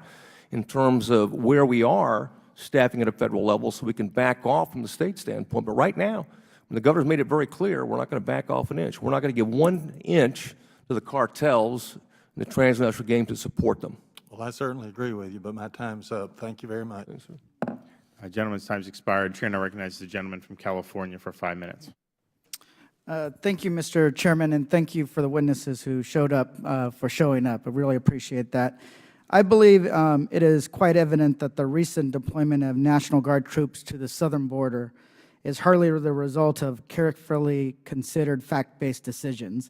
Speaker 4: in terms of where we are staffing at a federal level so we can back off from the state standpoint. But right now, when the governor's made it very clear, we're not going to back off an inch. We're not going to give 1 inch to the cartels and the transnational gangs to support them.
Speaker 7: Well, I certainly agree with you, but my time's up. Thank you very much.
Speaker 4: Thanks, sir.
Speaker 1: Gentleman's time's expired. Chair now recognizes the gentleman from California for 5 minutes.
Speaker 8: Thank you, Mr. Chairman, and thank you for the witnesses who showed up for showing up. I really appreciate that. I believe it is quite evident that the recent deployment of National Guard troops to the southern border is hardly the result of carefully considered fact-based decisions.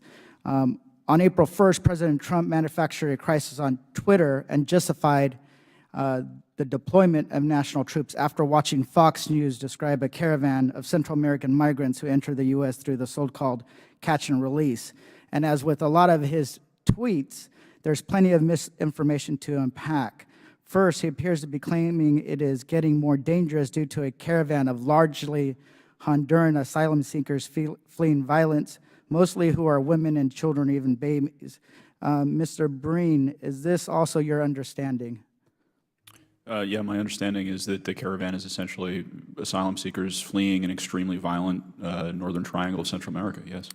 Speaker 8: On April 1st, President Trump manufactured a crisis on Twitter and justified the deployment of national troops after watching Fox News describe a caravan of Central American migrants who entered the U.S. through the so-called catch and release. And as with a lot of his tweets, there's plenty of misinformation to unpack. First, he appears to be claiming it is getting more dangerous due to a caravan of largely Honduran asylum seekers fleeing violence, mostly who are women and children, even babies. Mr. Breen, is this also your understanding?
Speaker 6: Yeah, my understanding is that the caravan is essentially asylum seekers fleeing an extremely violent northern triangle of Central America, yes.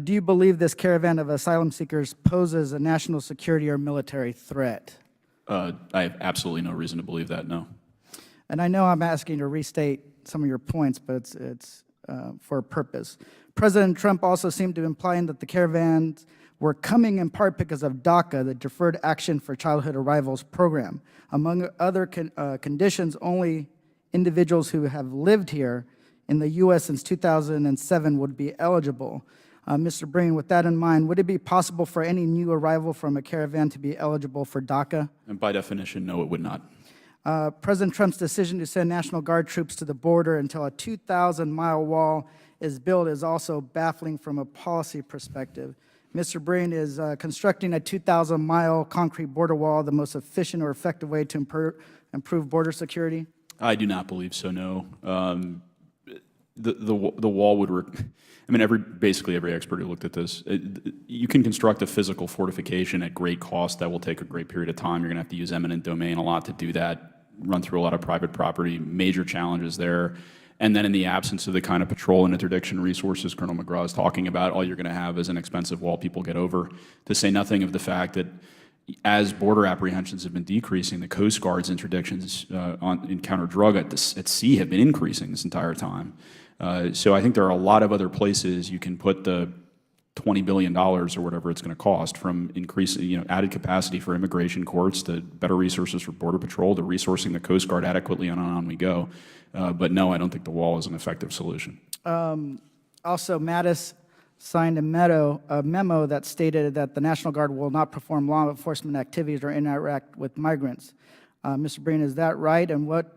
Speaker 8: Do you believe this caravan of asylum seekers poses a national security or military threat?
Speaker 6: I have absolutely no reason to believe that, no.
Speaker 8: And I know I'm asking you to restate some of your points, but it's for a purpose. President Trump also seemed to imply that the caravans were coming in part because of DACA, the Deferred Action for Childhood Arrivals program. Among other conditions, only individuals who have lived here in the U.S. since 2007 would be eligible. Mr. Breen, with that in mind, would it be possible for any new arrival from a caravan to be eligible for DACA?
Speaker 6: And by definition, no, it would not.
Speaker 8: President Trump's decision to send National Guard troops to the border until a 2,000-mile wall is built is also baffling from a policy perspective. Mr. Breen, is constructing a 2,000-mile concrete border wall the most efficient or effective way to improve border security?
Speaker 6: I do not believe so, no. The wall would, basically every expert who looked at this, you can construct a physical fortification at great cost that will take a great period of time. You're going to have to use eminent domain a lot to do that, run through a lot of private property, major challenges there. And then in the absence of the kind of patrol and interdiction resources Colonel McGraw is talking about, all you're going to have is an expensive wall people get over, to say nothing of the fact that as border apprehensions have been decreasing, the Coast Guard's interdictions in counter-drug at sea have been increasing this entire time. So I think there are a lot of other places you can put the $20 billion or whatever it's going to cost, from increasing, added capacity for immigration courts, to better resources for Border Patrol, to resourcing the Coast Guard adequately, and on we go. But no, I don't think the wall is an effective solution.
Speaker 8: Also, Mattis signed a memo that stated that the National Guard will not perform law enforcement activities or interact with migrants. Mr. Breen, is that right? And what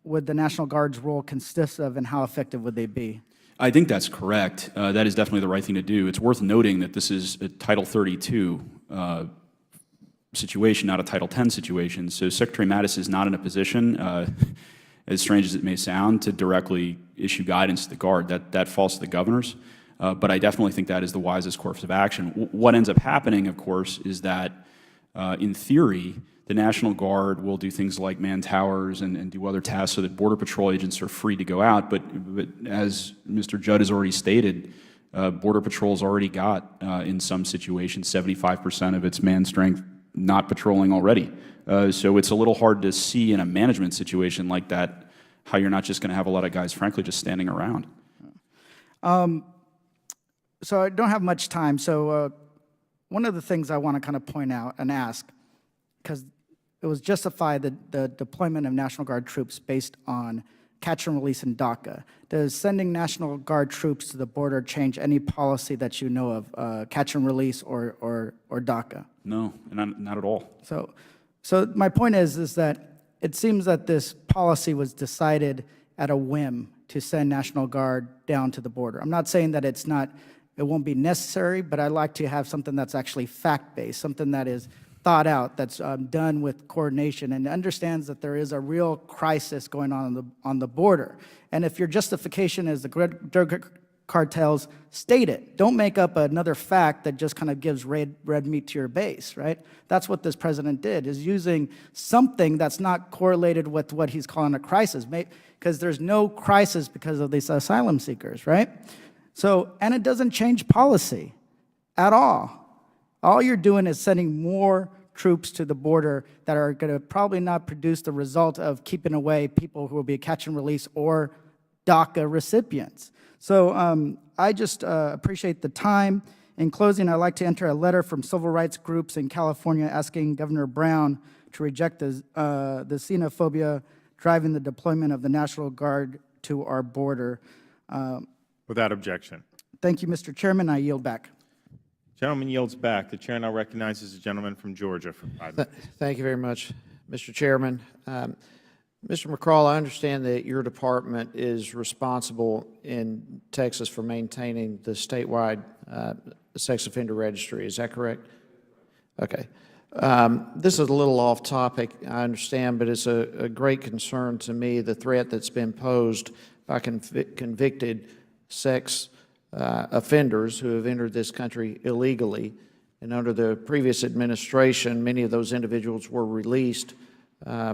Speaker 8: would the National Guard's role consist of, and how effective would they be?
Speaker 6: I think that's correct. That is definitely the right thing to do. It's worth noting that this is a Title 32 situation, not a Title 10 situation. So Secretary Mattis is not in a position, as strange as it may sound, to directly issue guidance to the Guard. That falls to the governors. But I definitely think that is the wisest course of action. What ends up happening, of course, is that in theory, the National Guard will do things like man towers and do other tasks so that Border Patrol agents are free to go out. But as Mr. Judd has already stated, Border Patrol's already got, in some situations, 75% of its man strength not patrolling already. So it's a little hard to see in a management situation like that how you're not just going to have a lot of guys, frankly, just standing around.
Speaker 8: So I don't have much time. So one of the things I want to kind of point out and ask, because it was justified, the deployment of National Guard troops based on catch and release in DACA. Does sending National Guard troops to the border change any policy that you know of, catch and release or DACA?
Speaker 6: No, not at all.
Speaker 8: So my point is that it seems that this policy was decided at a whim to send National Guard down to the border. I'm not saying that it won't be necessary, but I'd like to have something that's actually fact-based, something that is thought out, that's done with coordination, and understands that there is a real crisis going on the border. And if your justification is the drug cartels, state it. Don't make up another fact that just kind of gives red meat to your base, right? That's what this president did, is using something that's not correlated with what he's calling a crisis, because there's no crisis because of these asylum seekers, right? So, and it doesn't change policy at all. All you're doing is sending more troops to the border that are going to probably not produce the result of keeping away people who will be catch and release or DACA recipients. So I just appreciate the time. In closing, I'd like to enter a letter from civil rights groups in California asking Governor Brown to reject the xenophobia driving the deployment of the National Guard to our border.
Speaker 1: Without objection.
Speaker 8: Thank you, Mr. Chairman. I yield back.
Speaker 1: Gentleman yields back. The chair now recognizes the gentleman from Georgia for 5 minutes.
Speaker 9: Thank you very much, Mr. Chairman. Mr. McCraw, I understand that your department is responsible in Texas for maintaining the statewide sex offender registry. Is that correct? Okay. This is a little off topic, I understand, but it's a great concern to me, the threat that's been posed by convicted sex offenders who have entered this country illegally. And under the previous administration, many of those individuals were released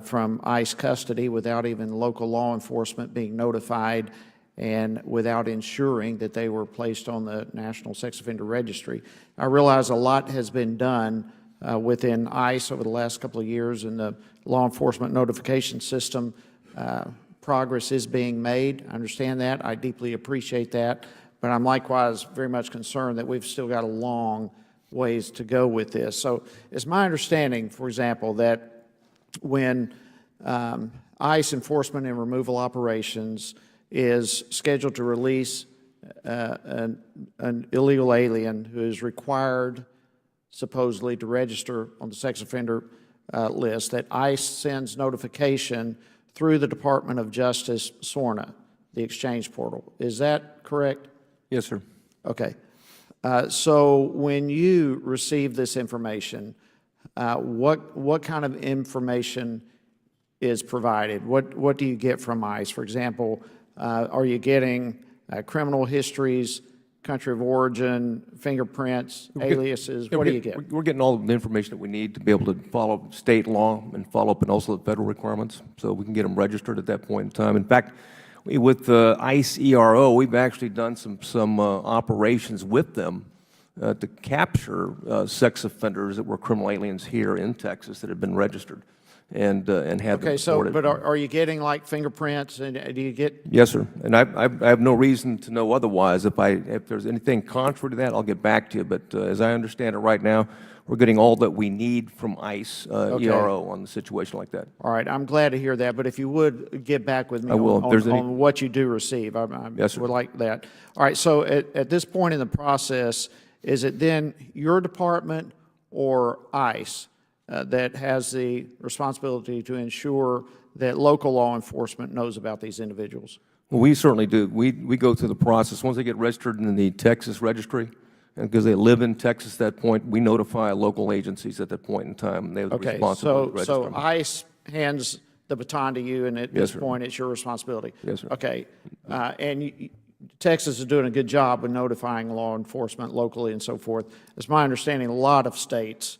Speaker 9: from ICE custody without even local law enforcement being notified and without ensuring that they were placed on the National Sex Offender Registry. I realize a lot has been done within ICE over the last couple of years in the law enforcement notification system. Progress is being made. I understand that. I deeply appreciate that. But I'm likewise very much concerned that we've still got a long ways to go with this. So it's my understanding, for example, that when ICE enforcement and removal operations is scheduled to release an illegal alien who is required supposedly to register on the sex offender list, that ICE sends notification through the Department of Justice SORNA, the exchange portal. Is that correct?
Speaker 4: Yes, sir.
Speaker 9: Okay. So when you receive this information, what kind of information is provided? What do you get from ICE? For example, are you getting criminal histories, country of origin, fingerprints, aliases? What do you get?
Speaker 4: We're getting all the information that we need to be able to follow state law and follow up and also the federal requirements, so we can get them registered at that point in time. In fact, with the ICE ERO, we've actually done some operations with them to capture sex offenders that were criminal aliens here in Texas that had been registered and had them
Speaker 9: Okay, so,
Speaker 4: deported.
Speaker 9: but are you getting like fingerprints, and do you get?
Speaker 4: Yes, sir. And I have no reason to know otherwise. If there's anything contrary to that, I'll get back to you. But as I understand it right now, we're getting all that we need from ICE ERO on the situation like that.
Speaker 9: All right, I'm glad to hear that, but if you would get back with me
Speaker 4: I will. If there's any-
Speaker 9: on what you do receive, I
Speaker 4: Yes, sir.
Speaker 9: would like that. All right, so at this point in the process, is it then your department or ICE that has the responsibility to ensure that local law enforcement knows about these individuals?
Speaker 4: Well, we certainly do. We go through the process. Once they get registered in the Texas registry, and because they live in Texas at that point, we notify local agencies at that point in time, and they have the
Speaker 9: Okay,
Speaker 4: responsibility to register
Speaker 9: so
Speaker 4: them.
Speaker 9: ICE hands the baton to you, and at
Speaker 4: Yes,
Speaker 9: this
Speaker 4: sir.
Speaker 9: point, it's your responsibility?
Speaker 4: Yes, sir.
Speaker 9: Okay, and Texas is doing a good job with notifying law enforcement locally and so forth. It's my understanding a lot of states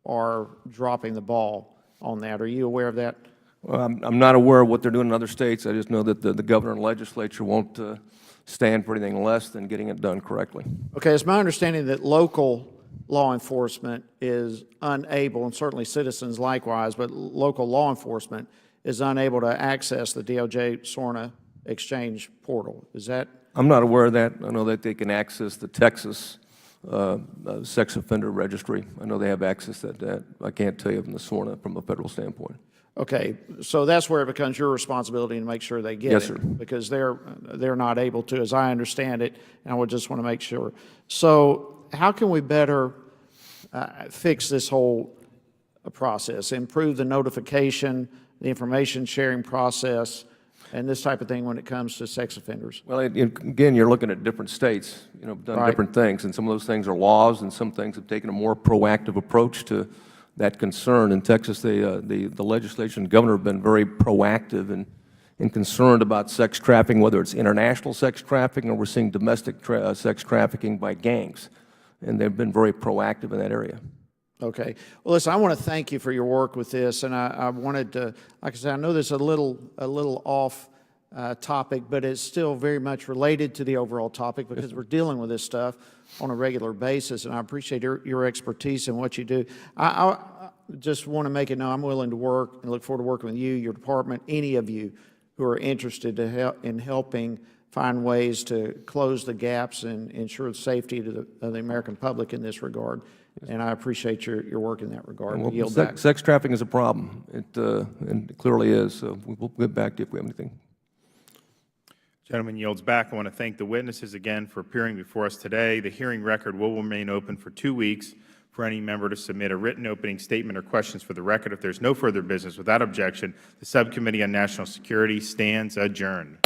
Speaker 9: are dropping the ball on that. Are you aware of that?
Speaker 4: Well, I'm not aware of what they're doing in other states. I just know that the governor and legislature won't stand for anything less than getting it done correctly.
Speaker 9: Okay, it's my understanding that local law enforcement is unable, and certainly citizens likewise, but local law enforcement is unable to access the DOJ SORNA exchange portal. Is that?
Speaker 4: I'm not aware of that. I know that they can access the Texas sex offender registry. I know they have access to that. I can't tell you from the SORNA from a federal standpoint.
Speaker 9: Okay, so that's where it becomes your responsibility to make sure they get
Speaker 4: Yes,
Speaker 9: it.
Speaker 4: sir.
Speaker 9: Because they're not able to, as I understand it, and I would just want to make sure. So how can we better fix this whole process, improve the notification, the information sharing process, and this type of thing when it comes to sex offenders?
Speaker 4: Well, again, you're looking at different states, done
Speaker 9: Right.
Speaker 4: different things, and some of those things are laws, and some things have taken a more proactive approach to that concern. In Texas, the legislation and governor have been very proactive and concerned about sex trafficking, whether it's international sex trafficking or we're seeing domestic sex trafficking by gangs, and they've been very proactive in that area.
Speaker 9: Okay. Well, listen, I want to thank you for your work with this, and I wanted to, like I said, I know this is a little off topic, but it's still very much related to the overall topic because we're dealing with this stuff on a regular basis, and I appreciate your expertise and what you do. I just want to make it known I'm willing to work and look forward to working with you, your department, any of you who are interested in helping find ways to close the gaps and ensure the safety to the American public in this regard. And I appreciate your work in that regard.
Speaker 4: Well,
Speaker 9: Yield back.
Speaker 4: sex trafficking is a problem. And it clearly is. So we'll get back to you if we have anything.
Speaker 1: Gentleman yields back. I want to thank the witnesses again for appearing before us today. The hearing record will remain open for 2 weeks for any member to submit a written opening statement or questions for the record. If there's no further business, without objection, the Subcommittee on National Security stands adjourned.